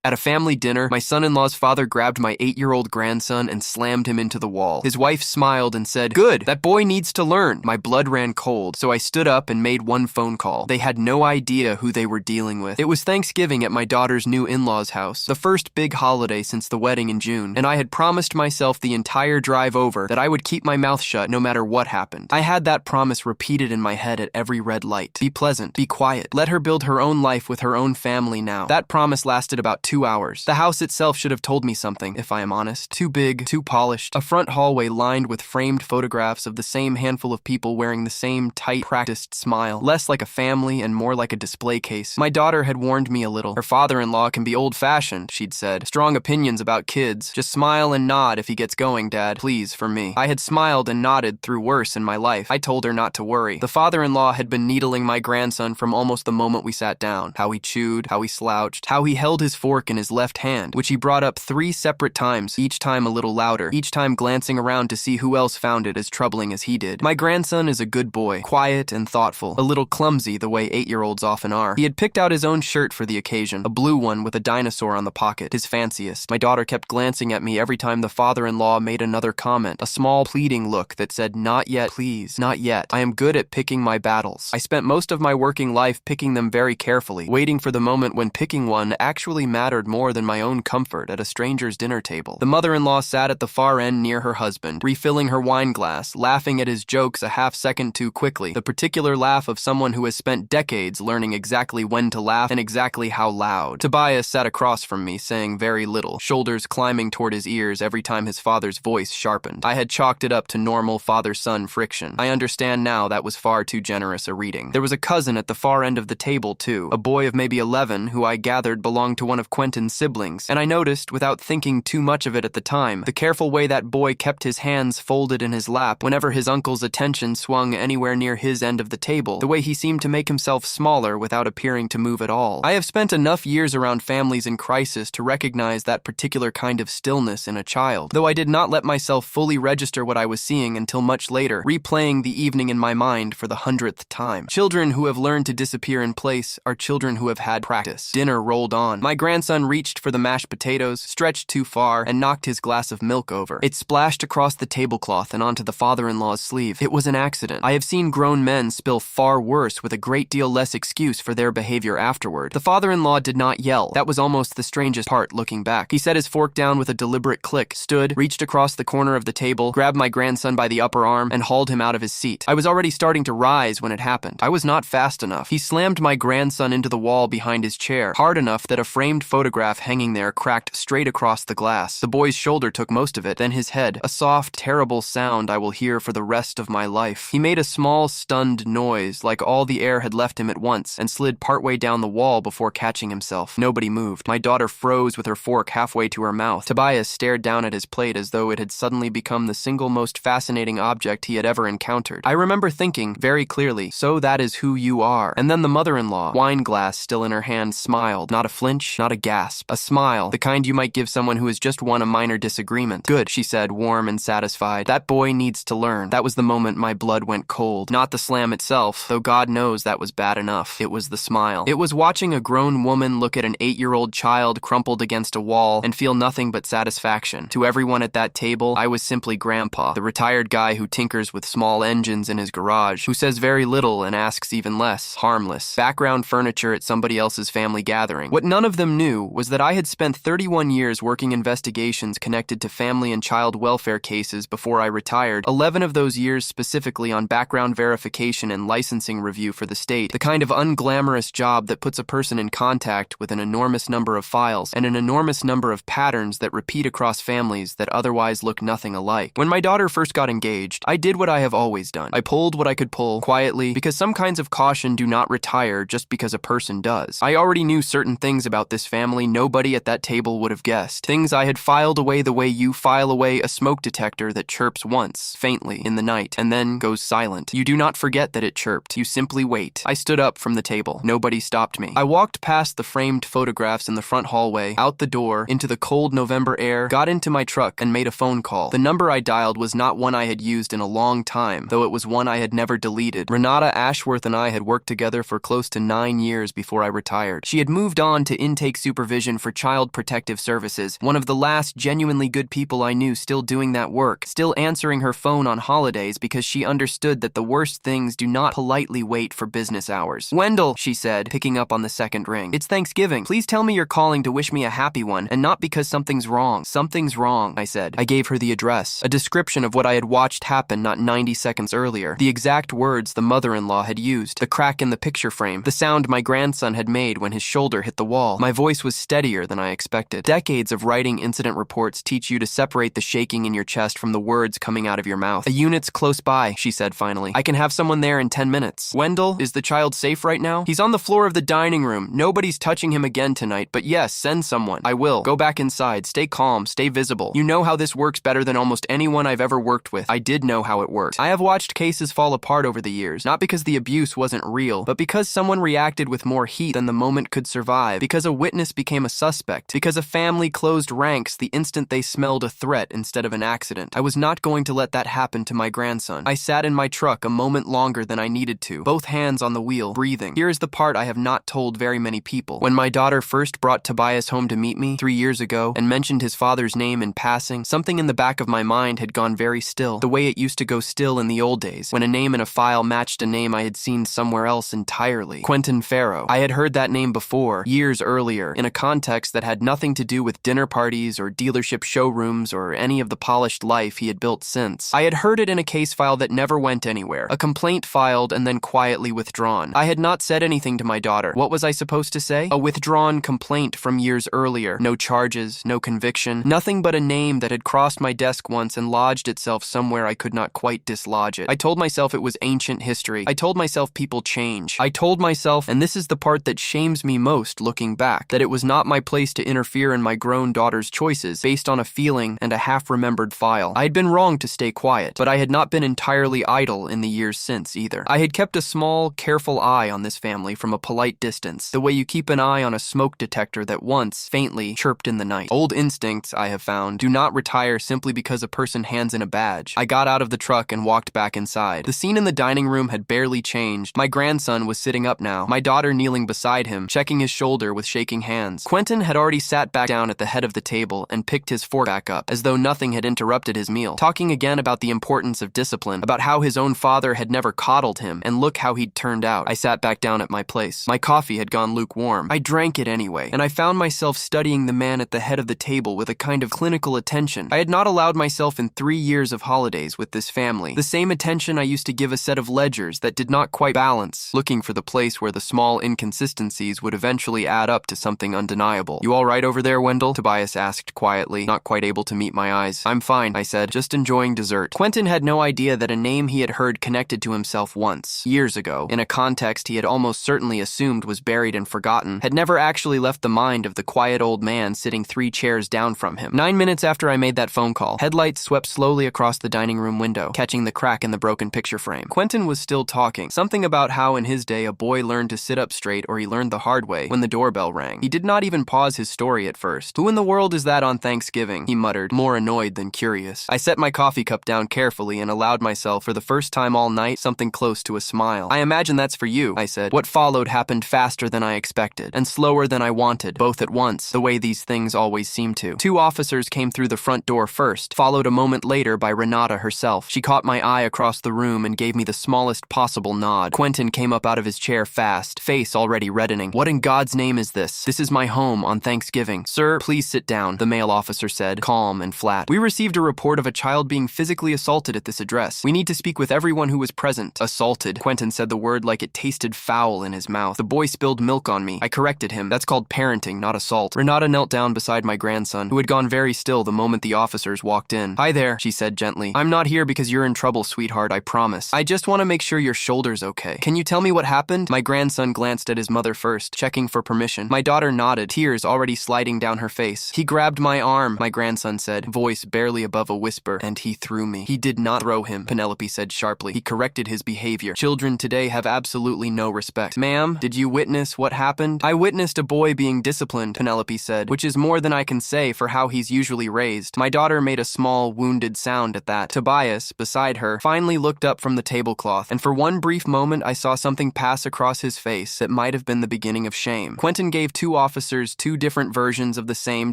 At a family dinner, my son-in-law's father grabbed my 8-year-old grandson and slammed him into the wall. His wife smiled and said, "Good, that boy needs to learn." My blood ran cold, so I stood up and made one phone call. They had no idea who they were dealing with. It was Thanksgiving at my daughter's new in-laws house, the first big holiday since the wedding in June, and I had promised myself the entire drive over that I would keep my mouth shut no matter what happened. I had that promise repeated in my head at every red light. Be pleasant, be quiet, let her build her own life with her own family now. That promise lasted about 2 hours. The house itself should have told me something, if I am honest. Too big, too polished, a front hallway lined with framed photographs of the same handful of people wearing the same tight, practiced smile, less like a family and more like a display case. My daughter had warned me a little. Her father-in-law can be old-fashioned, she'd said. Strong opinions about kids. Just smile and nod if he gets going, Dad. Please, for me. I had smiled and nodded through worse in my life. I told her not to worry. The father-in-law had been needling my grandson from almost the moment we sat down. How he chewed, how he slouched, how he held his fork in his left hand, which he brought up 3 separate times, each time a little louder, each time glancing around to see who else found it as troubling as he did. My grandson is a good boy, quiet and thoughtful, a little clumsy the way 8-year-olds often are. He had picked out his own shirt for the occasion, a blue one with a dinosaur on the pocket, his fanciest. My daughter kept glancing at me every time the father-in-law made another comment, a small pleading look that said, "Not yet, please, not yet. I am good at picking my battles." I spent most of my working life picking them very carefully, waiting for the moment when picking one actually mattered more than my own comfort at a stranger's dinner table. The mother-in-law sat at the far end near her husband, refilling her wine glass, laughing at his jokes a half-second too quickly, the particular laugh of someone who has spent decades learning exactly when to laugh and exactly how loud. Tobias sat across from me, saying very little, shoulders climbing toward his ears every time his father's voice sharpened. I had chalked it up to normal father-son friction. I understand now that was far too generous a reading. There was a cousin at the far end of the table, too, a boy of maybe 11 who I gathered belonged to one of Quentin's siblings, and I noticed, without thinking too much of it at the time, the careful way that boy kept his hands folded in his lap whenever his uncle's attention swung anywhere near his end of the table, the way he seemed to make himself smaller without appearing to move at all. I have spent enough years around families in crisis to recognize that particular kind of stillness in a child, though I did not let myself fully register what I was seeing until much later, replaying the evening in my mind for the 100th time. Children who have learned to disappear in place are children who have had practice. Dinner rolled on. My grandson reached for the mashed potatoes, stretched too far, and knocked his glass of milk over. It splashed across the tablecloth and onto the father-in-law's sleeve. It was an accident. I have seen grown men spill far worse with a great deal less excuse for their behavior afterward. The father-in-law did not yell. That was almost the strangest part looking back. He set his fork down with a deliberate click, stood, reached across the corner of the table, grabbed my grandson by the upper arm, and hauled him out of his seat. I was already starting to rise when it happened. I was not fast enough. He slammed my grandson into the wall behind his chair, hard enough that a framed photograph hanging there cracked straight across the glass. The boy's shoulder took most of it, then his head, a soft, terrible sound I will hear for the rest of my life. He made a small, stunned noise, like all the air had left him at once, and slid partway down the wall before catching himself. Nobody moved. My daughter froze with her fork halfway to her mouth. Tobias stared down at his plate as though it had suddenly become the single most fascinating object he had ever encountered. I remember thinking, very clearly, so that is who you are. And then the mother-in-law, wine glass still in her hand, smiled. Not a flinch, not a gasp. A smile, the kind you might give someone who has just won a minor disagreement. "Good," she said, warm and satisfied. "That boy needs to learn." That was the moment my blood went cold. Not the slam itself, though God knows that was bad enough. It was the smile. It was watching a grown woman look at an 8-year-old child crumpled against a wall and feel nothing but satisfaction. To everyone at that table, I was simply Grandpa, the retired guy who tinkers with small engines in his garage, who says very little and asks even less, harmless, background furniture at somebody else's family gathering. What none of them knew was that I had spent 31 years working investigations connected to family and child welfare cases before I retired, 11 of those years specifically on background verification and licensing review for the state, the kind of unglamorous job that puts a person in contact with an enormous number of files and an enormous number of patterns that repeat across families that otherwise look nothing alike. When my daughter first got engaged, I did what I have always done. I pulled what I could pull, quietly, because some kinds of caution do not retire just because a person does. I already knew certain things about this family nobody at that table would have guessed. Things I had filed away the way you file away a smoke detector that chirps once, faintly, in the night, and then goes silent. You do not forget that it chirped. You simply wait. I stood up from the table. Nobody stopped me. I walked past the framed photographs in the front hallway, out the door, into the cold November air, got into my truck, and made a phone call. The number I dialed was not one I had used in a long time, though it was one I had never deleted. Renata Ashworth and I had worked together for close to 9 years before I retired. She had moved on to intake supervision for Child Protective Services, one of the last genuinely good people I knew still doing that work, still answering her phone on holidays because she understood that the worst things do not politely wait for business hours. "Wendell," she said, picking up on the second ring. "It's Thanksgiving. Please tell me you're calling to wish me a happy one, and not because something's wrong." "Something's wrong," I said. I gave her the address, a description of what I had watched happen not 90 seconds earlier, the exact words the mother-in-law had used, the crack in the picture frame, the sound my grandson had made when his shoulder hit the wall. My voice was steadier than I expected. Decades of writing incident reports teach you to separate the shaking in your chest from the words coming out of your mouth. "A unit's close by," she said finally. "I can have someone there in 10 minutes. Wendell, is the child safe right now?" "He's on the floor of the dining room. Nobody's touching him again tonight, but yes, send someone." "I will. Go back inside. Stay calm. Stay visible. You know how this works better than almost anyone I've ever worked with." I did know how it worked. I have watched cases fall apart over the years, not because the abuse wasn't real, but because someone reacted with more heat than the moment could survive, because a witness became a suspect, because a family closed ranks the instant they smelled a threat instead of an accident. I was not going to let that happen to my grandson. I sat in my truck a moment longer than I needed to, both hands on the wheel, breathing. Here is the part I have not told very many people. When my daughter first brought Tobias home to meet me 3 years ago and mentioned his father's name in passing, something in the back of my mind had gone very still, the way it used to go still in the old days, when a name in a file matched a name I had seen somewhere else entirely. Quentin Farrow. I had heard that name before, years earlier, in a context that had nothing to do with dinner parties or dealership showrooms or any of the polished life he had built since. I had heard it in a case file that never went anywhere, a complaint filed and then quietly withdrawn. I had not said anything to my daughter. What was I supposed to say? A withdrawn complaint from years earlier. No charges, no conviction, nothing but a name that had crossed my desk once and lodged itself somewhere I could not quite dislodge it. I told myself it was ancient history. I told myself people change. I told myself, and this is the part that shames me most looking back, that it was not my place to interfere in my grown daughter's choices based on a feeling and a half-remembered file. I had been wrong to stay quiet, but I had not been entirely idle in the years since either. I had kept a small, careful eye on this family from a polite distance, the way you keep an eye on a smoke detector that once, faintly, chirped in the night. Old instincts, I have found, do not retire simply because a person hands in a badge. I got out of the truck and walked back inside. The scene in the dining room had barely changed. My grandson was sitting up now, my daughter kneeling beside him, checking his shoulder with shaking hands. Quentin had already sat back down at the head of the table and picked his fork back up, as though nothing had interrupted his meal, talking again about the importance of discipline, about how his own father had never coddled him, and look how he'd turned out. I sat back down at my place. My coffee had gone lukewarm. I drank it anyway, and I found myself studying the man at the head of the table with a kind of clinical attention. I had not allowed myself in 3 years of holidays with this family, the same attention I used to give a set of ledgers that did not quite balance, looking for the place where the small inconsistencies would eventually add up to something undeniable. "You all right over there, Wendell?" Tobias asked quietly, not quite able to meet my eyes. "I'm fine," I said, just enjoying dessert. Quentin had no idea that a name he had heard connected to himself once, years ago, in a context he had almost certainly assumed was buried and forgotten, had never actually left the mind of the quiet old man sitting 3 chairs down from him. 9 minutes after I made that phone call, headlights swept slowly across the dining room window, catching the crack in the broken picture frame. Quentin was still talking, something about how in his day a boy learned to sit up straight or he learned the hard way when the doorbell rang. He did not even pause his story at first. "Who in the world is that on Thanksgiving?" he muttered, more annoyed than curious. I set my coffee cup down carefully and allowed myself, for the first time all night, something close to a smile. "I imagine that's for you," I said. What followed happened faster than I expected, and slower than I wanted, both at once, the way these things always seem to. 2 officers came through the front door first, followed a moment later by Renata herself. She caught my eye across the room and gave me the smallest possible nod. Quentin came up out of his chair fast, face already reddening. "What in God's name is this? This is my home on Thanksgiving." "Sir, please sit down," the male officer said, calm and flat. "We received a report of a child being physically assaulted at this address. We need to speak with everyone who was present." "Assaulted." Quentin said the word like it tasted foul in his mouth. "The boy spilled milk on me." I corrected him. "That's called parenting, not assault." Renata knelt down beside my grandson, who had gone very still the moment the officers walked in. "Hi there," she said gently. "I'm not here because you're in trouble, sweetheart, I promise. I just want to make sure your shoulder's okay. Can you tell me what happened?" My grandson glanced at his mother first, checking for permission. My daughter nodded, tears already sliding down her face. "He grabbed my arm," my grandson said, voice barely above a whisper, "and he threw me." "He did not throw him," Penelope said sharply. "He corrected his behavior. Children today have absolutely no respect." "Ma'am, did you witness what happened?" "I witnessed a boy being disciplined," Penelope said, which is more than I can say for how he's usually raised. My daughter made a small, wounded sound at that. Tobias, beside her, finally looked up from the tablecloth, and for one brief moment I saw something pass across his face that might have been the beginning of shame. Quentin gave 2 officers 2 different versions of the same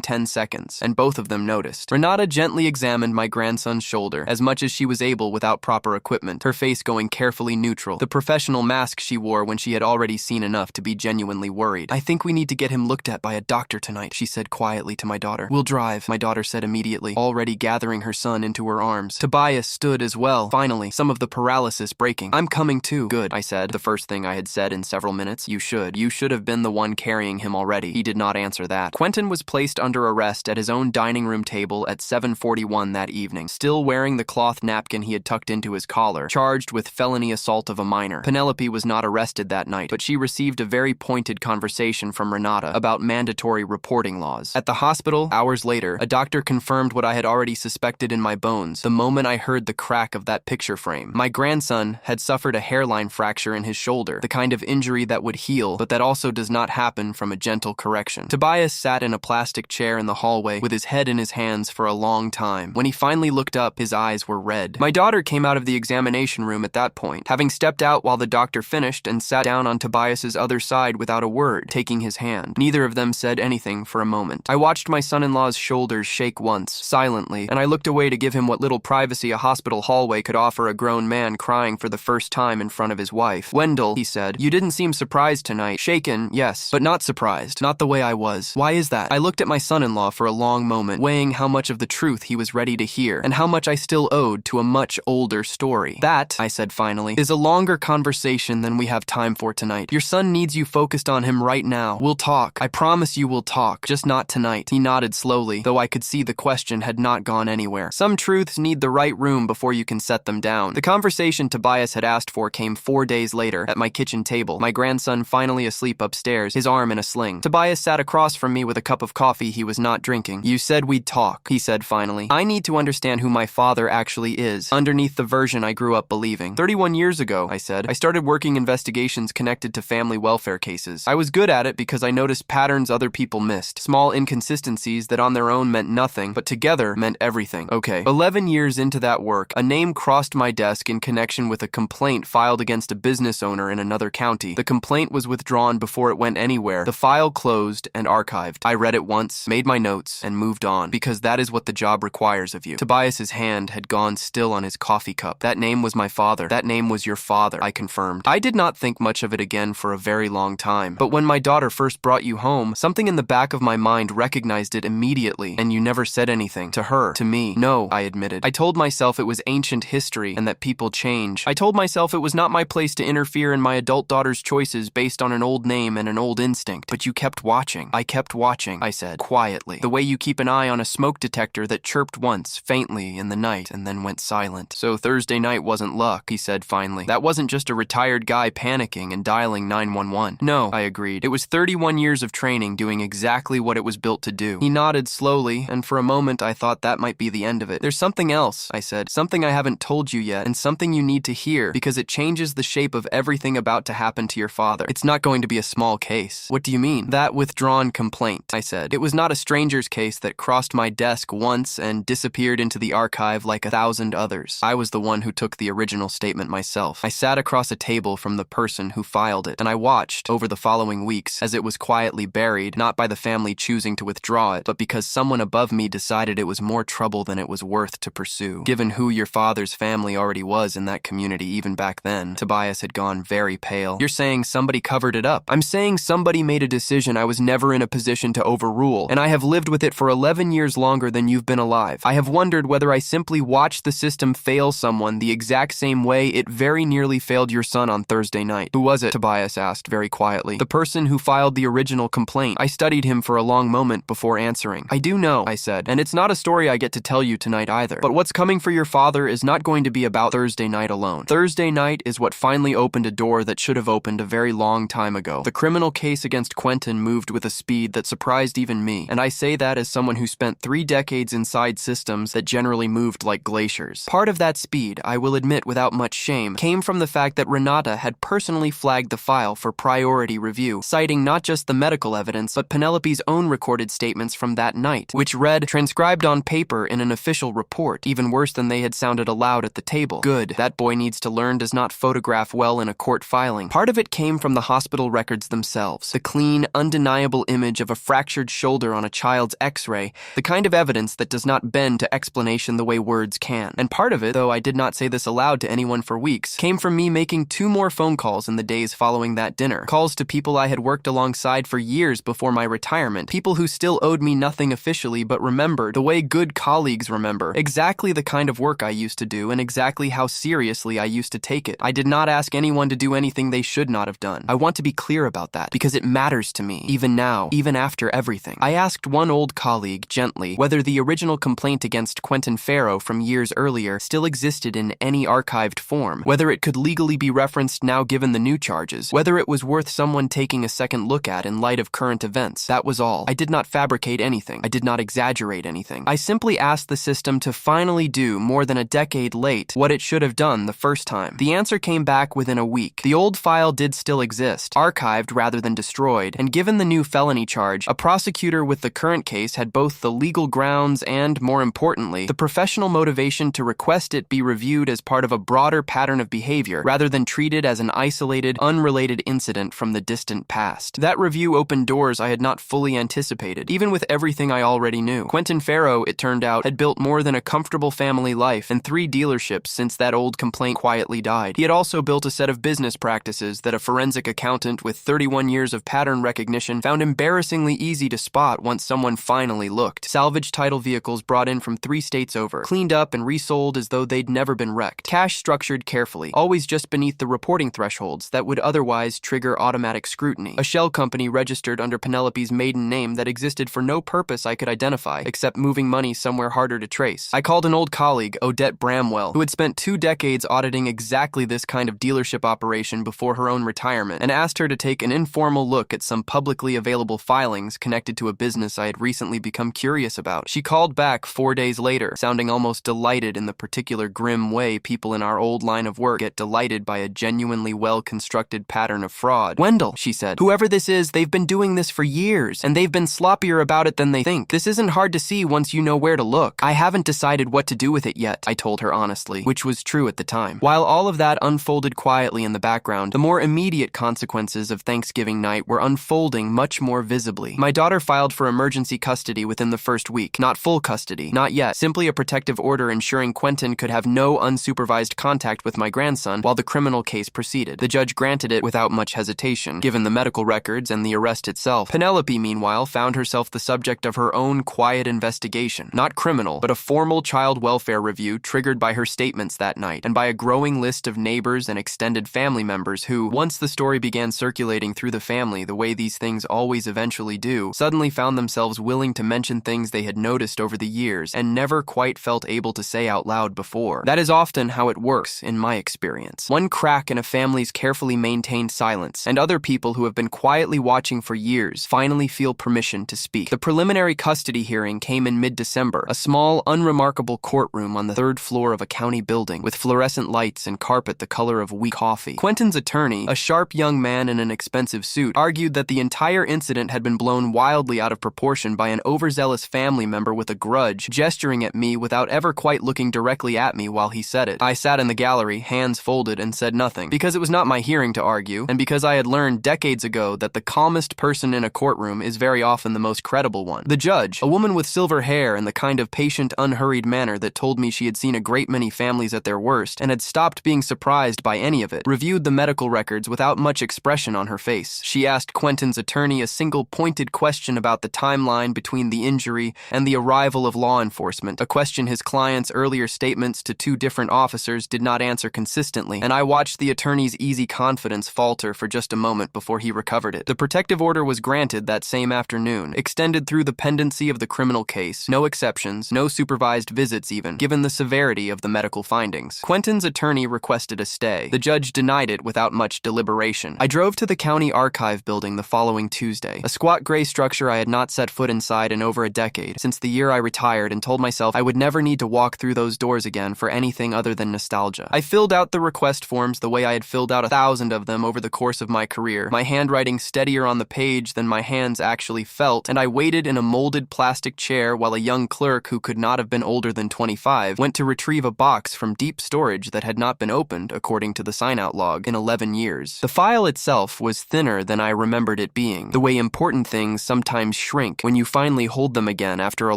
10 seconds, and both of them noticed. Renata gently examined my grandson's shoulder, as much as she was able without proper equipment, her face going carefully neutral, the professional mask she wore when she had already seen enough to be genuinely worried. "I think we need to get him looked at by a doctor tonight," she said quietly to my daughter. "We'll drive," my daughter said immediately, already gathering her son into her arms. Tobias stood as well, finally, some of the paralysis breaking. "I'm coming too." "Good," I said, the first thing I had said in several minutes. You should have been the one carrying him already." He did not answer that. Quentin was placed under arrest at his own dining room table at 7:41 that evening, still wearing the cloth napkin he had tucked into his collar, charged with felony assault of a minor. Penelope was not arrested that night, but she received a very pointed conversation from Renata about mandatory reporting laws. At the hospital, hours later, a doctor confirmed what I had already suspected in my bones the moment I heard the crack of that picture frame. My grandson had suffered a hairline fracture in his shoulder, the kind of injury that would heal, but that also does not happen from a gentle correction. Tobias sat in a plastic chair in the hallway with his head in his hands for a long time. When he finally looked up, his eyes were red. My daughter came out of the examination room at that point, having stepped out while the doctor finished and sat down on Tobias's other side without a word, taking his hand. Neither of them said anything for a moment. I watched my son-in-law's shoulders shake once, silently, and I looked away to give him what little privacy a hospital hallway could offer a grown man crying for the first time in front of his wife. "Wendell," he said, "you didn't seem surprised tonight." "Shaken, yes, but not surprised. Not the way I was." "Why is that?" I looked at my son-in-law for a long moment, weighing how much of the truth he was ready to hear, and how much I still owed to a much older story. "That," I said finally, "is a longer conversation than we have time for tonight. Your son needs you focused on him right now. We'll talk. I promise you we'll talk, just not tonight." He nodded slowly, though I could see the question had not gone anywhere. Some truths need the right room before you can set them down. The conversation Tobias had asked for came 4 days later, at my kitchen table, my grandson finally asleep upstairs, his arm in a sling. Tobias sat across from me with a cup of coffee he was not drinking. "You said we'd talk," he said finally. "I need to understand who my father actually is, underneath the version I grew up believing." 31 years ago, I said, I started working investigations connected to family welfare cases. I was good at it because I noticed patterns other people missed, small inconsistencies that on their own meant nothing, but together meant everything. Okay. 11 years into that work, a name crossed my desk in connection with a complaint filed against a business owner in another county. The complaint was withdrawn before it went anywhere, the file closed and archived. I read it once, made my notes, and moved on, because that is what the job requires of you. Tobias's hand had gone still on his coffee cup. "That name was my father. That name was your father," I confirmed. I did not think much of it again for a very long time, but when my daughter first brought you home, something in the back of my mind recognized it immediately, and you never said anything. To her, to me. "No," I admitted. I told myself it was ancient history and that people change. I told myself it was not my place to interfere in my adult daughter's choices based on an old name and an old instinct. "But you kept watching." "I kept watching," I said, quietly, the way you keep an eye on a smoke detector that chirped once, faintly, in the night and then went silent. "So Thursday night wasn't luck," he said finally. "That wasn't just a retired guy panicking and dialing 911. "No," I agreed. "It was 31 years of training doing exactly what it was built to do." He nodded slowly, and for a moment I thought that might be the end of it. "There's something else," I said, "something I haven't told you yet, and something you need to hear, because it changes the shape of everything about to happen to your father. It's not going to be a small case." "What do you mean?" "That withdrawn complaint," I said. "It was not a stranger's case that crossed my desk once and disappeared into the archive like 1,000 others. I was the one who took the original statement myself. I sat across a table from the person who filed it, and I watched, over the following weeks, as it was quietly buried, not by the family choosing to withdraw it, but because someone above me decided it was more trouble than it was worth to pursue. Given who your father's family already was in that community even back then." Tobias had gone very pale. "You're saying somebody covered it up." "I'm saying somebody made a decision I was never in a position to overrule, and I have lived with it for 11 years longer than you've been alive. I have wondered whether I simply watched the system fail someone the exact same way it very nearly failed your son on Thursday night." "Who was it?" Tobias asked very quietly. "The person who filed the original complaint." I studied him for a long moment before answering. "I do know," I said, "and it's not a story I get to tell you tonight either. But what's coming for your father is not going to be about Thursday night alone. Thursday night is what finally opened a door that should have opened a very long time ago. The criminal case against Quentin moved with a speed that surprised even me, and I say that as someone who spent 3 decades inside systems that generally moved like glaciers. Part of that speed, I will admit without much shame, came from the fact that Renata had personally flagged the file for priority review, citing not just the medical evidence, but Penelope's own recorded statements from that night, which read, transcribed on paper in an official report, even worse than they had sounded aloud at the table. Good. That boy needs to learn does not photograph well in a court filing. Part of it came from the hospital records themselves, the clean, undeniable image of a fractured shoulder on a child's X-ray, the kind of evidence that does not bend to explanation the way words can. And part of it, though I did not say this aloud to anyone for weeks, came from me making 2 more phone calls in the days following that dinner. Calls to people I had worked alongside for years before my retirement, people who still owed me nothing officially but remembered, the way good colleagues remember, exactly the kind of work I used to do and exactly how seriously I used to take it. I did not ask anyone to do anything they should not have done. I want to be clear about that, because it matters to me, even now, even after everything. I asked one old colleague, gently, whether the original complaint against Quentin Farrow from years earlier still existed in any archived form, whether it could legally be referenced now given the new charges, whether it was worth someone taking a second look at in light of current events. That was all. I did not fabricate anything. I did not exaggerate anything. I simply asked the system to finally do, more than a decade late, what it should have done the first time. The answer came back within a week. The old file did still exist, archived rather than destroyed, and given the new felony charge, a prosecutor with the current case had both the legal grounds and, more importantly, the professional motivation to request it be reviewed as part of a broader pattern of behavior, rather than treated as an isolated, unrelated incident from the distant past. That review opened doors I had not fully anticipated, even with everything I already knew. Quentin Farrow, it turned out, had built more than a comfortable family life and 3 dealerships since that old complaint quietly died. He had also built a set of business practices that a forensic accountant with 31 years of pattern recognition found embarrassingly easy to spot once someone finally looked. Salvage title vehicles brought in from 3 states over, cleaned up and resold as though they'd never been wrecked. Cash structured carefully, always just beneath the reporting thresholds that would otherwise trigger automatic scrutiny. A shell company registered under Penelope's maiden name that existed for no purpose I could identify, except moving money somewhere harder to trace. I called an old colleague, Odette Bramwell, who had spent 2 decades auditing exactly this kind of dealership operation before her own retirement, and asked her to take an informal look at some publicly available filings connected to a business I had recently become curious about. She called back 4 days later, sounding almost delighted in the particular grim way people in our old line of work get delighted by a genuinely well-constructed pattern of fraud. "Wendell," she said, "whoever this is, they've been doing this for years, and they've been sloppier about it than they think. This isn't hard to see once you know where to look." "I haven't decided what to do with it yet," I told her honestly, which was true at the time. While all of that unfolded quietly in the background, the more immediate consequences of Thanksgiving night were unfolding much more visibly. My daughter filed for emergency custody within the first week. Not full custody, not yet, simply a protective order ensuring Quentin could have no unsupervised contact with my grandson while the criminal case proceeded. The judge granted it without much hesitation, given the medical records and the arrest itself. Penelope, meanwhile, found herself the subject of her own quiet investigation. Not criminal, but a formal child welfare review triggered by her statements that night, and by a growing list of neighbors and extended family members who, once the story began circulating through the family the way these things always eventually do, suddenly found themselves willing to mention things they had noticed over the years and never quite felt able to say out loud before. That is often how it works, in my experience. One crack in a family's carefully maintained silence, and other people who have been quietly watching for years finally feel permission to speak. The preliminary custody hearing came in mid-December, a small, unremarkable courtroom on the 3rd floor of a county building, with fluorescent lights and carpet the color of weak coffee. Quentin's attorney, a sharp young man in an expensive suit, argued that the entire incident had been blown wildly out of proportion by an overzealous family member with a grudge, gesturing at me without ever quite looking directly at me while he said it. I sat in the gallery, hands folded, and said nothing, because it was not my hearing to argue, and because I had learned decades ago that the calmest person in a courtroom is very often the most credible one. The judge, a woman with silver hair and the kind of patient, unhurried manner that told me she had seen a great many families at their worst and had stopped being surprised by any of it, reviewed the medical records without much expression on her face. She asked Quentin's attorney a single pointed question about the timeline between the injury and the arrival of law enforcement, a question his client's earlier statements to 2 different officers did not answer consistently, and I watched the attorney's easy confidence falter for just a moment before he recovered it. The protective order was granted that same afternoon, extended through the pendency of the criminal case, no exceptions, no supervised visits even, given the severity of the medical findings. Quentin's attorney requested a stay. The judge denied it without much deliberation. I drove to the county archive building the following Tuesday, a squat gray structure I had not set foot inside in over a decade, since the year I retired, and told myself I would never need to walk through those doors again for anything other than nostalgia. I filled out the request forms the way I had filled out 1,000 of them over the course of my career, my handwriting steadier on the page than my hands actually felt, and I waited in a molded plastic chair while a young clerk who could not have been older than 25 went to retrieve a box from deep storage that had not been opened, according to the sign-out log, in 11 years. The file itself was thinner than I remembered it it being. The way important things sometimes shrink when you finally hold them again after a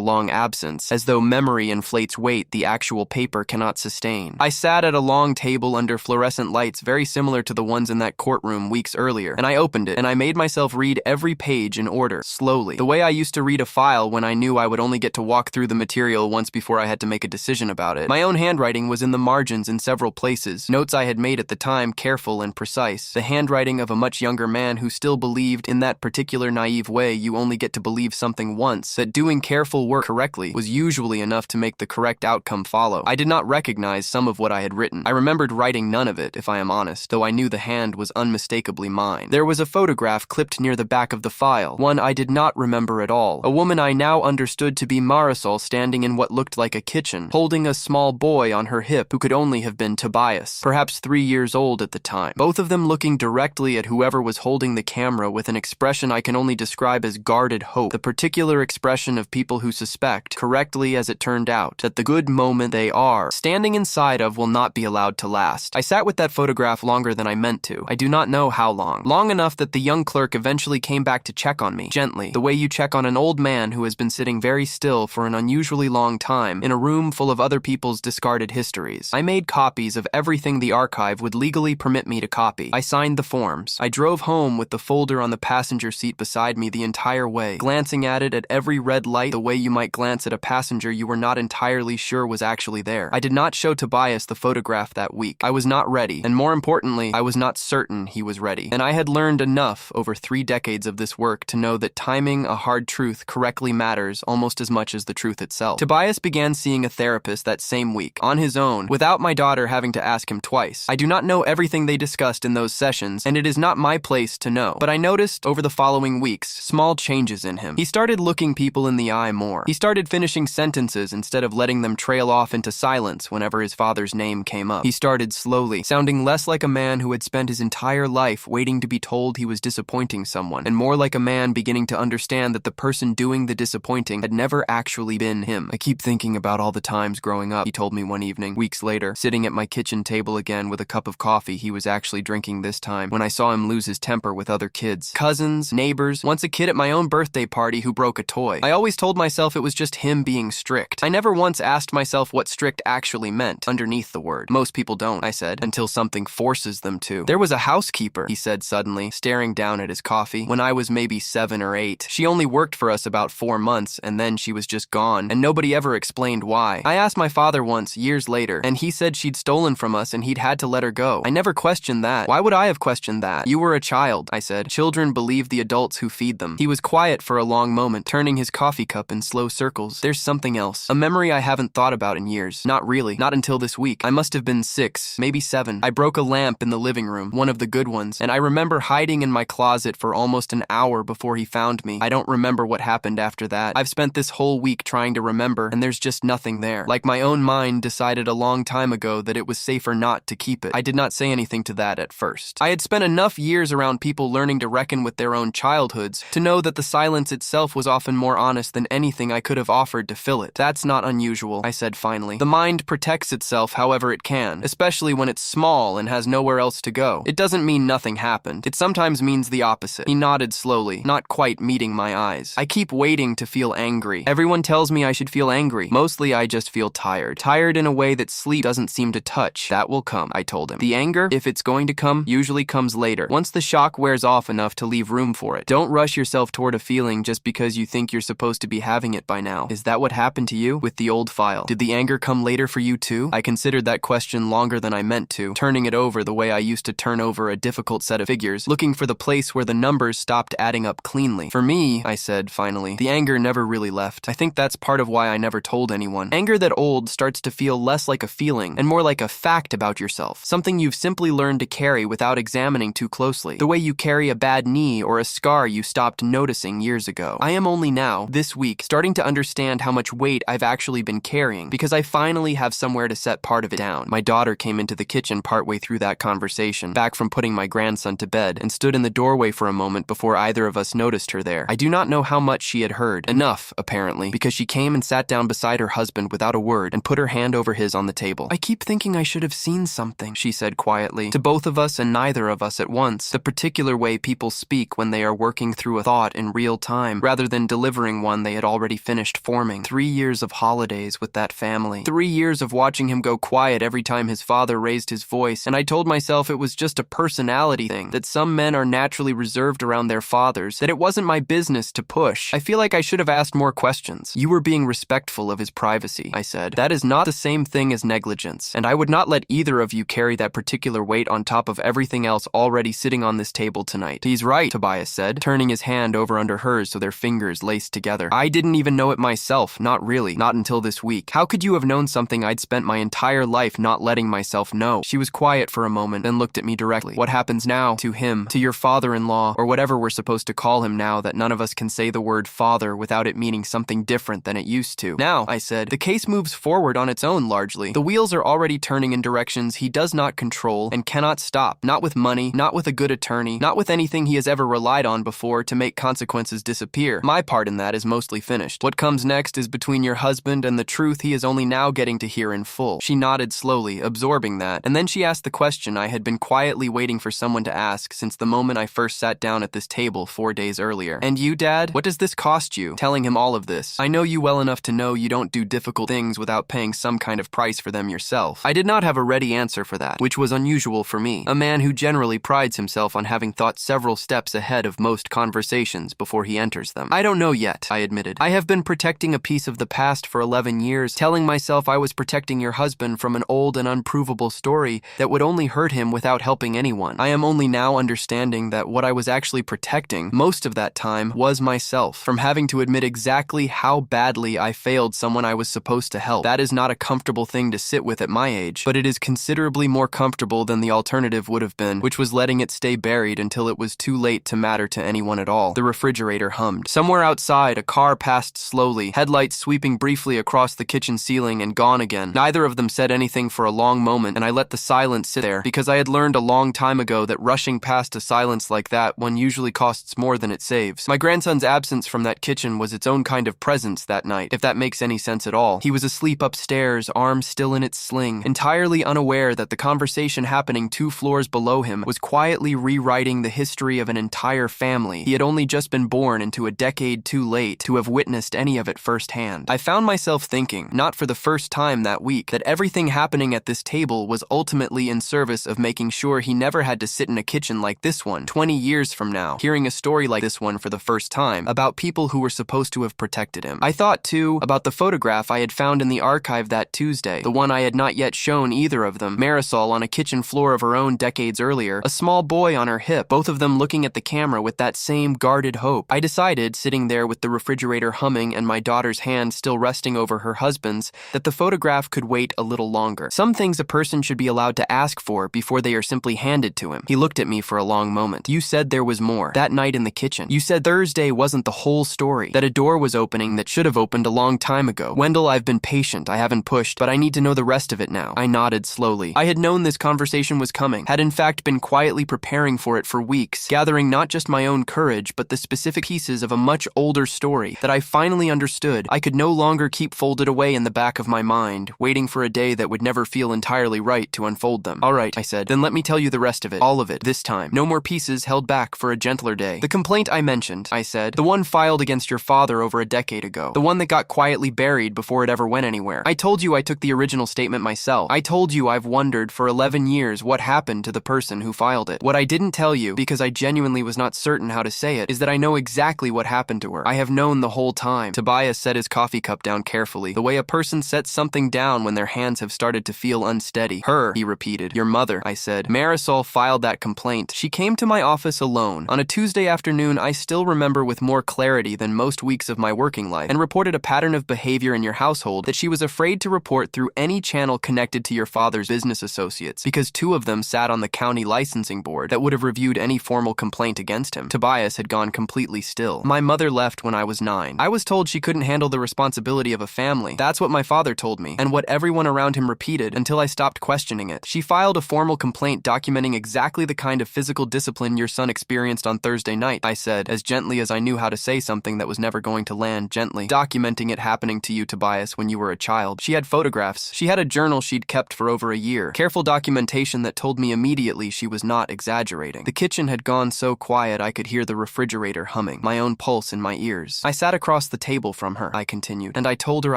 long absence, as though memory inflates weight the actual paper cannot sustain. I sat at a long table under fluorescent lights very similar to the ones in that courtroom weeks earlier, and I opened it, and I made myself read every page in order, slowly, the way I used to read a file when I knew I would only get to walk through the material once before I had to make a decision about it. My own handwriting was in the margins in several places, notes I had made at the time careful and precise, the handwriting of a much younger man who still believed in that particular naive way you only get to believe something once, that doing careful work correctly was usually enough to make the correct outcome follow. I did not recognize some of what I had written. I remembered writing none of it, if I am honest, though I knew the hand was unmistakably mine. There was a photograph clipped near the back of the file, one I did not remember at all. A woman I now understood to be Marisol standing in what looked like a kitchen, holding a small boy on her hip who could only have been Tobias, perhaps 3 years old at the time. Both of them looking directly at whoever was holding the camera with an expression I can only describe as guarded hope, the particular expression of people who suspect, correctly as it turned out, that the good moment they are standing inside of will not be allowed to last. I sat with that photograph longer than I meant to. I do not know how long. Long enough that the young clerk eventually came back to check on me, gently, the way you check on an old man who has been sitting very still for an unusually long time in a room full of other people's discarded histories. I made copies of everything the archive would legally permit me to copy. I signed the forms. I drove home with the folder on the passenger seat beside me the entire way, glancing at it at every red light the way you might glance at a passenger you were not entirely sure was actually there. I did not show Tobias the photograph that week. I was not ready, and more importantly, I was not certain he was ready. And I had learned enough over 3 decades of this work to know that timing a hard truth correctly matters almost as much as the truth itself. Tobias began seeing a therapist that same week, on his own, without my daughter having to ask him twice. I do not know everything they discussed in those sessions, and it is not my place to know, but I noticed over the following weeks small changes in him. He started looking people in the eye more. He started finishing sentences instead of letting them trail off into silence whenever his father's name came up. He started slowly, sounding less like a man who had spent his entire life waiting to be told he was disappointing someone, and more like a man beginning to understand that the person doing the disappointing had never actually been him. I keep thinking about all the times growing up, he told me one evening, weeks later, sitting at my kitchen table again with a cup of coffee he was actually drinking this time, when I saw him lose his temper with other kids. Cousins, neighbors, once a kid at my own birthday party who broke a toy. I always told myself it was just him being strict. I never once asked myself what strict actually meant underneath the word. Most people don't, I said, until something forces them to. There was a housekeeper, he said suddenly, staring down at his coffee, when I was maybe 7 or 8. She only worked for us about 4 months, and then she was just gone, and nobody ever explained why. I asked my father once, years later, and he said she'd stolen from us and he'd had to let her go. I never questioned that. Why would I have questioned that? You were a child, I said. Children believe the adults who feed them. He was quiet for a long moment, turning his coffee cup in slow circles. There's something else. A memory I haven't thought about in years. Not really. Not until this week. I must have been 6, maybe 7. I broke a lamp in the living room, one of the good ones, and I remember hiding in my closet for almost an hour before he found me. I don't remember what happened after that. I've spent this whole week trying to remember, and there's just nothing there. Like my own mind decided a long time ago that it was safer not to keep it. I did not say anything to that at first. I had spent enough years around people learning to reckon with their own childhoods to know that the silence itself was often more honest than anything I could have offered to fill it. That's not unusual, I said finally. The mind protects itself however it can, especially when it's small and has nowhere else to go. It doesn't mean nothing happened. It sometimes means the opposite. He nodded slowly, not quite meeting my eyes. I keep waiting to feel angry. Everyone tells me I should feel angry. Mostly I just feel tired. Tired in a way that sleep doesn't seem to touch. That will come, I told him. The anger, if it's going to come, usually comes later, once the shock wears off enough to leave room for it. Don't rush yourself toward a feeling just because you think you're supposed to be having it by now. Is that what happened to you with the old file? Did the anger come later for you too? I considered that question longer than I meant to, turning it over the way I used to turn over a difficult set of figures, looking for the place where the numbers stopped adding up cleanly. For me, I said finally, the anger never really left. I think that's part of why I never told anyone. Anger that old starts to feel less like a feeling and more like a fact about yourself, something you've simply learned to carry without examining too closely, the way you carry a bad knee or a scar you stopped noticing years ago. I am only now, this week, starting to understand how much weight I've actually been carrying because I finally have somewhere to set part of it down. My daughter came into the kitchen partway through that conversation, back from putting my grandson to bed, and stood in the doorway for a moment before either of us noticed her there. I do not know how much she had heard. Enough, apparently, because she came and sat down beside her husband without a word and put her hand over his on the table. I keep thinking I should have seen something, she said quietly, to both of us and neither of us at once. The particular way people people speak when they are working through a thought in real time, rather than delivering one they had already finished forming. 3 years of holidays with that family. 3 years of watching him go quiet every time his father raised his voice, and I told myself it was just a personality thing, that some men are naturally reserved around their fathers, that it wasn't my business to push. I feel like I should have asked more questions. You were being respectful of his privacy, I said. That is not the same thing as negligence, and I would not let either of you carry that particular weight on top of everything else already sitting on this table tonight. He's right, Tobias said, turning his hand over under hers so their fingers laced together. I didn't even know it myself, not really, not until this week. How could you have known something I'd spent my entire life not letting myself know? She was quiet for a moment, then looked at me directly. What happens now to him, to your father-in-law, or whatever we're supposed to call him now that none of us can say the word father without it meaning something different than it used to? Now, I said, the case moves forward on its own largely. The wheels are already turning in directions he does not control and cannot stop, not with money, not with a good attorney, not with anything he has ever relied on before to make consequences disappear. My part in that is mostly finished. What comes next is between your husband and the truth he is only now getting to hear in full. She nodded slowly, absorbing that, and then she asked the question I had been quietly waiting for someone to ask since the moment I first sat down at this table 4 days earlier. And you, Dad? What does this cost you? Telling him all of this. I know you well enough to know you don't do difficult things without paying some kind of price for them yourself. I did not have a ready answer for that, which was unusual for me, a man who generally prides himself on having thought several steps ahead of most conversations before he enters them. I don't know yet, I admitted. I have been protecting a piece of the past for 11 years, telling myself I was protecting your husband from an old and unprovable story that would only hurt him without helping anyone. I am only now understanding that what I was actually protecting most of that time was myself, from having to admit exactly how badly I failed someone I was supposed to help. That is not a comfortable thing to sit with at my age, but it is considerably more comfortable than the alternative would have been, which was letting it stay buried until it was too late to matter to anyone at all. The refrigerator hummed. Somewhere outside, a car passed slowly, headlights sweeping briefly across the kitchen ceiling and gone again. Neither of them said anything for a long moment, and I let the silence sit there, because I had learned a long time ago that rushing past a silence like that one usually costs more than it saves. My grandson's absence from that kitchen was its own kind of presence that night, if that makes any sense at all. He was asleep upstairs, arm still in its sling, entirely unaware that the conversation happening 2 floors below him was quietly rewriting the history of an entire family. He had only just been born into a decade too late to have witnessed any of it firsthand. I found myself thinking, not for the first time that week, that everything happening at this table was ultimately in service of making sure he never had to sit in a kitchen like this one 20 years from now, hearing a story like this one for the first time, about people who were supposed to have protected him. I thought, too, about the photograph I had found in the archive that Tuesday, the one I had not yet shown either of them, Marisol on a kitchen floor of her own decades earlier, a small boy on her hip, both of them looking at the camera with that same guarded hope. I decided, sitting there with the refrigerator humming and my daughter's hand still resting over her husband's, that the photograph could wait a little longer. Some things a person should be allowed to ask for before they are simply handed to him. He looked at me for a long moment. You said there was more. That night in the kitchen. You said Thursday wasn't the whole story. That a door was opening that should have opened a long time ago. Wendell, I've been patient. I haven't pushed, but I need to know the rest of it now. I nodded slowly. I had known this conversation was coming, had in fact been quietly preparing for it for weeks, gathering not just my own courage, but the specific pieces of a much older story that I finally understood I could no longer keep folded away in the back of my mind, waiting for a day that would never feel entirely right to unfold them. All right, I said, then let me tell you the rest of it. All of it, this time. No more pieces held back for a gentler day. The complaint I mentioned, I said, the one filed against your father over a decade ago, the one that got quietly buried before it ever went anywhere. I told you I took the original statement myself. I told you I've wondered for 11 years what happened to the person who filed it. What I didn't tell you, because I genuinely was not certain how to say it, is that I know exactly what happened to her. I have known the whole time. Tobias set his coffee cup down carefully, the way a person sets something down when their hands have started to feel unsteady. Her, he repeated. Your mother, I said. Marisol filed that complaint. She came to my office alone. On a Tuesday afternoon I still remember with more clarity than most weeks of my working life, and reported a pattern of behavior in your household that she was afraid to report through any channel connected to your father's business associates, because 2 of them sat on the county licensing board that would have reviewed any formal complaint against him. Tobias had gone completely still. My mother left when I was 9. I was told she couldn't handle the responsibility of a family. That's what my father told me, and what everyone around him repeated until I stopped questioning it. She filed a formal complaint documenting exactly the kind of physical discipline your son experienced on Thursday night, I said, as gently as I knew how to say something that was never going to land gently. Documenting it happening to you, Tobias, when you were a child. She had photographs. She had a journal she'd kept for over a year. Careful documentation that told me immediately she was not exaggerating. The kitchen had gone gone so quiet I could hear the refrigerator humming, my own pulse in my ears. I sat across the table from her, I continued, and I told her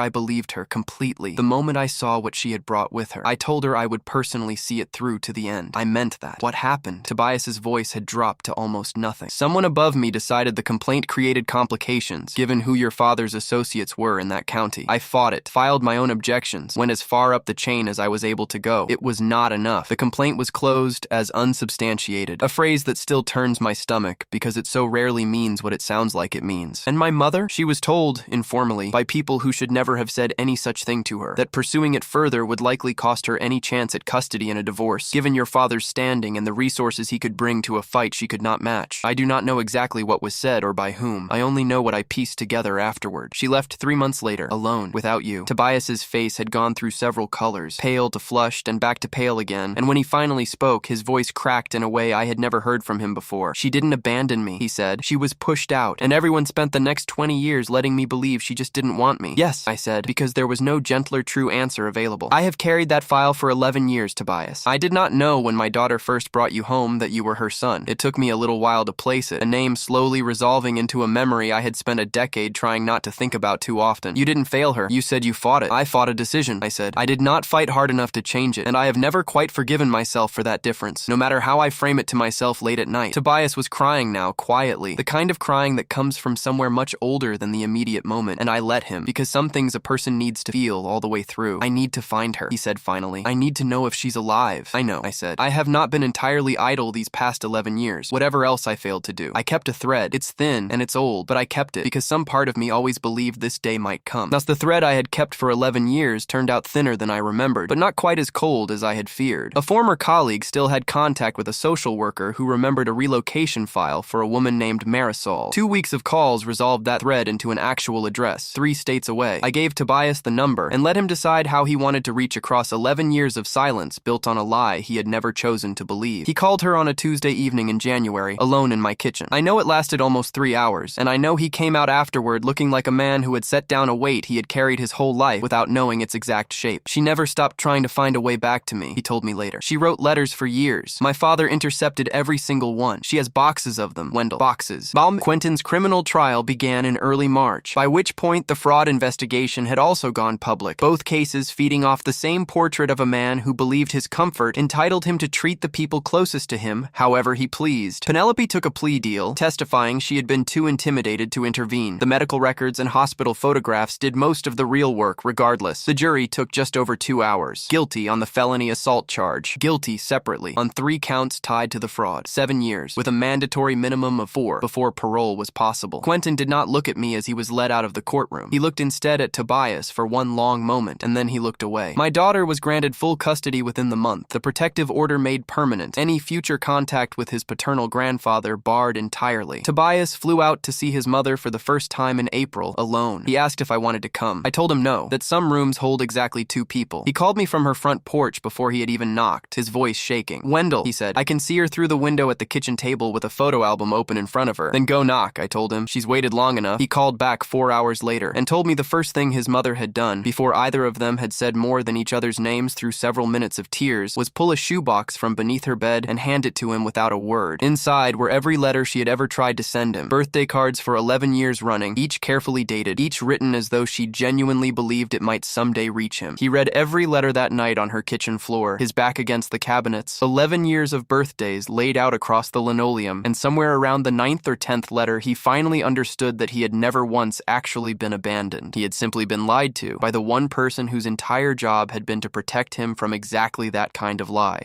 I believed her completely. The moment I saw what she had brought with her, I told her I would personally see it through to the end. I meant that. What happened? Tobias's voice had dropped to almost nothing. Someone above me decided the complaint created complications, given who your father's associates were in that county. I fought it, filed my own objections, went as far up the chain as I was able to go. It was not enough. The complaint was closed as unsubstantiated, a phrase that still turns my stomach because it so rarely means what it sounds like it means. And my mother? She was told, informally, by people who should never have said any such thing to her, that pursuing it further would likely cost her any chance at custody in a divorce, given your father's standing and the resources he could bring to a fight she could not match. I do not know exactly what was said or by whom. I only know what I pieced together afterward. She left 3 months later, alone, without you. Tobias's face had gone through several colors, pale to flushed and back to pale again, and when he finally spoke, his voice cracked in a way I had never heard from him before. She didn't abandon me, he said. She was pushed out, and everyone spent the next 20 years letting me believe she just didn't want me. Yes, I said, because there was no gentler true answer available. I have carried that file for 11 years, Tobias. I did not know when my daughter first brought you home that you were her son. It took me a little while to place it, a name slowly resolving into a memory I had spent a decade trying not to think about too often. You didn't fail her. You said you fought it. I fought a decision, I said. I did not fight hard enough to change it, and I have never quite forgiven myself for that difference, no matter how I frame it to myself late at night. Tobias was crying now, quietly, the kind of crying that comes from somewhere much older than the immediate moment, and I let him, because some things a person needs to feel all the way through. I need to find her, he said finally. I need to know if she's alive. I know, I said. I have not been entirely idle these past 11 years, whatever else I failed to do. I kept a thread. It's thin and it's old, but I kept it because some part of me always believed this day might come. Thus, the thread I had kept for 11 years turned out thinner than I remembered, but not quite as cold as I had feared. A former colleague still had contact with a social worker who remembered a relocation file for a woman named Marisol. 2 weeks of calls resolved that thread into an actual address, 3 states away. I gave Tobias the number and let him decide how he wanted to reach across 11 years of silence built on a lie he had never chosen to believe. He called her on a Tuesday evening in January, alone in my kitchen. I know it lasted almost 3 hours, and I know he came out afterward looking like a man who had set down a weight he had carried his whole life without knowing its exact shape. She never stopped trying to find a way back to me, he told me later. She wrote letters for years. My father intercepted every single one. She has boxes of them, Wendell. Boxes. Quentin's criminal trial began in early March, by which point the fraud investigation had also gone public, both cases feeding off the same portrait of a man who believed his comfort entitled him to treat the people closest to him however he pleased. Penelope took a plea deal, testifying she had been too intimidated to intervene. The medical records and hospital photographs did most of the real work regardless. The jury took just over 2 hours. Guilty on the felony assault charge. Guilty separately on 3 counts tied to the fraud. 7 years, with a mandatory minimum of 4 before parole was possible. Quentin did not look at me as he was led out of the courtroom. He looked instead at Tobias for one long moment, and then he looked away. My daughter was granted full custody within the month, the protective order made permanent, any future contact with his paternal grandfather barred entirely. Tobias flew out to see his mother for the first time in April, alone. He asked if I wanted to come. I told him no, that some rooms hold exactly 2 people. He called me from her front porch before he had even knocked, his voice shaking. Wendell, he said, I can see her through the window at the kitchen table with a photo album open in front of her. Then go knock, I told him. She's waited long enough. He called back 4 hours later and told me the first thing his mother had done, before either of them had said more than each other's names through several minutes of tears, was pull a shoebox from beneath her bed and hand it to him without a word. Inside were every letter she had ever tried to send him. Birthday cards for 11 years running, each carefully dated, each written as though she genuinely believed it might someday reach him. He read every letter that night on her kitchen floor, his back against the cabinets. 11 years of birthdays laid out across the linoleum, and somewhere around the 9th or 10th letter, he finally understood that he had never once actually been abandoned. He had simply been lied to by the one person whose entire job had been to protect him from exactly that kind of lie.